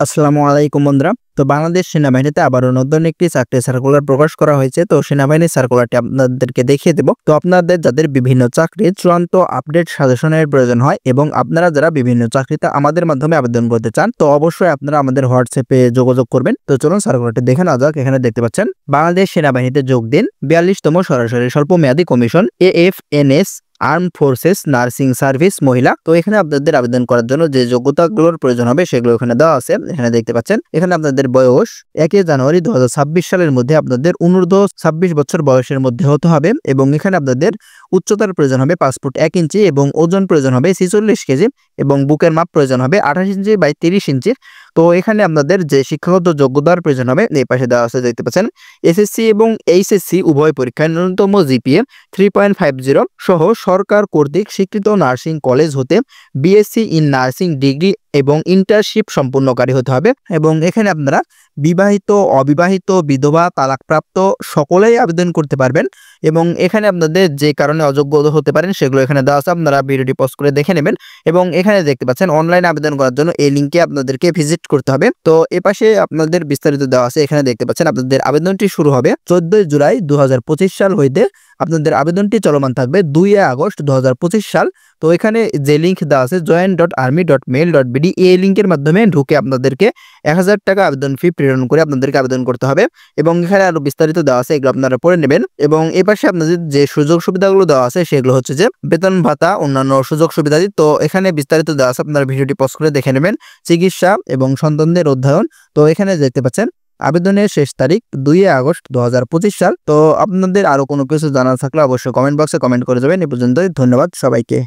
আসসালামু আলাইকুম বন্ধুরা। তো বাংলাদেশ সেনাবাহিনীতে আবারও নতুন একটি চাকরি সার্কুলার প্রকাশ করা হয়েছে। তো সেনাবাহিনীর সার্কুলারটি আপনাদেরকে দেখিয়ে দেব। তো আপনাদের যাদের বিভিন্ন চাকরির চূড়ান্ত আপডেট সাজেশনের প্রয়োজন হয় এবং আপনারা যারা বিভিন্ন চাকরিতে আমাদের মাধ্যমে আবেদন করতে চান, তো অবশ্যই আপনারা আমাদের হোয়াটসঅ্যাপে যোগাযোগ করবেন। তো চলুন সার্কুলারটি দেখে নেওয়া যাক। এখানে দেখতে পাচ্ছেন, বাংলাদেশ সেনাবাহিনীতে যোগ দিন 42তম সরাসরি স্বল্পমেয়াদী commission AFNS arm forces nursing service মহিলা। তো এখানে আপনাদের আবেদন করার জন্য যে যোগ্যতাগুলোর প্রয়োজন হবে সেগুলো এখানে দেওয়া আছে। এখানে দেখতে পাচ্ছেন, এখানে আপনাদের বয়স 1 জানুয়ারি 2026 সালের মধ্যে আপনাদের অনূর্ধ্ব 26 বছর বয়সের মধ্যে হতে হবে এবং এখানে আপনাদের উচ্চতার প্রয়োজন হবে 5 ফুট 1 ইঞ্চি এবং ওজন প্রয়োজন হবে 46 কেজি এবং বুকের মাপ প্রয়োজন হবে 28 ইঞ্চি বাই 30 ইঞ্চির। তো এখানে আপনাদের যে শিক্ষাগত যোগ্যতার প্রয়োজন হবে এই পাশে দেওয়া আছে, দেখতে পাচ্ছেন এসএসসি এবং এইচএসসি উভয় পরীক্ষায় ন্যূনতম জিপিএ 3.50 সহ সরকার কর্তৃক স্বীকৃত নার্সিং কলেজ হতে বিএসসি ইন নার্সিং ডিগ্রি এবং ইন্টার্নশিপ সম্পূর্ণকারী হতে হবে এবং এখানে আপনারা বিবাহিত, অবিবাহিত, বিধবা, তালাকপ্রাপ্ত সকলেই আবেদন করতে পারবেন এবং এখানে আপনাদের যে কারণে অযোগ্য হতে পারেন সেগুলো এখানে দেওয়া আছে, আপনারা ভিডিওটি পজ করে দেখে নেবেন এবং এখানে দেখতে পাচ্ছেন অনলাইন আবেদন করার জন্য এই লিঙ্কে আপনাদেরকে ভিজিট করতে হবে। তো এপাশে আপনাদের বিস্তারিত দেওয়া আছে, এখানে দেখতে পাচ্ছেন আপনাদের আবেদনটি শুরু হবে 14 জুলাই 2025 সাল হইতে আপনাদের আবেদনটি চলমান থাকবে 2 আগস্ট 2025 সাল। তো এখানে যে লিঙ্ক দেওয়া আছে join.army.mail.bd, এই লিঙ্কের মাধ্যমে ঢুকে আপনাদেরকে 1000 টাকা আবেদন ফি প্রেরণ করে আপনাদেরকে আবেদন করতে হবে এবং এখানে আরো বিস্তারিত দেওয়া আছে, এগুলো আপনারা পড়ে নেবেন। এবং এই পাশে আপনাদের যে সুযোগ সুবিধাগুলো দেওয়া আছে সেগুলো হচ্ছে যে বেতন ভাতা, অন্যান্য সুযোগ সুবিধাদি। তো এখানে বিস্তারিত দেওয়া আছে, আপনারা ভিডিওটি পজ করে দেখে নেবেন। চিকিৎসা এবং সন্তানদের অধ্যয়ন। তো এখানে দেখতে পাচ্ছেন আবেদনের শেষ তারিখ 2 আগস্ট 2025 সাল। তো আপনাদের আরো কোনো কিছু জানার থাকলে অবশ্যই কমেন্ট বক্সে কমেন্ট করে যাবেন। এ পর্যন্তই, ধন্যবাদ সবাইকে।